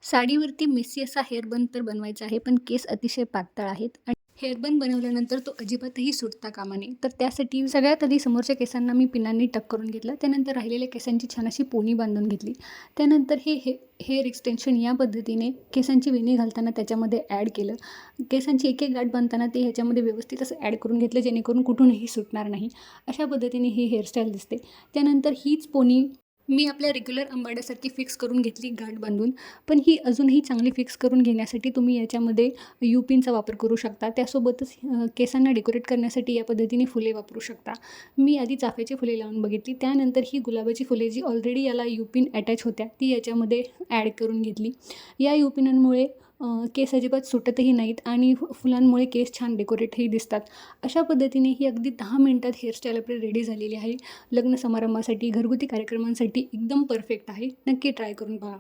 साडीवरती Messi असा हेअरबन तर बनवायचा आहे, पण केस अतिशय पातळ आहेत आणि हेअरबन बनवल्यानंतर तो अजिबातही सुटता कामा नये. तर त्यासाठी सगळ्यात आधी समोरच्या केसांना मी पिनांनी टक करून घेतलं. त्यानंतर राहिलेल्या केसांची छान अशी पोनी बांधून घेतली. त्यानंतर हेअर एक्सटेन्शन या पद्धतीने केसांची वेणी घालताना त्याच्यामध्ये ॲड केलं. केसांची एक एक गाठ बांधताना ते ह्याच्यामध्ये व्यवस्थित असं ॲड करून घेतलं, जेणेकरून कुठूनही सुटणार नाही. अशा पद्धतीने ही हेअरस्टाईल दिसते. त्यानंतर हीच पोनी मी आपल्या रेग्युलर अंबाड्यासारखी फिक्स करून घेतली गाठ बांधून. पण ही अजूनही चांगली फिक्स करून घेण्यासाठी तुम्ही याच्यामध्ये पिनचा वापर करू शकता. त्यासोबतच केसांना डेकोरेट करण्यासाठी या पद्धतीने फुले वापरू शकता. मी आधी चाफ्याची फुले लावून बघितली. त्यानंतर ही गुलाबाची फुले जी ऑलरेडी याला पिन अटॅच होत्या ती याच्यामध्ये ॲड करून घेतली. या पिनांमुळे केस अजिबात सुटतही नाहीत आणि फुलांमुळे केस छान डेकोरेटही दिसतात. अशा पद्धतीने ही अगदी 10 मिनिटात हेअरस्टाईल आपली रेडी झालेली आहे. लग्न समारंभासाठी, घरगुती कार्यक्रमांसाठी एकदम परफेक्ट आहे. नक्की ट्राय करून पहा.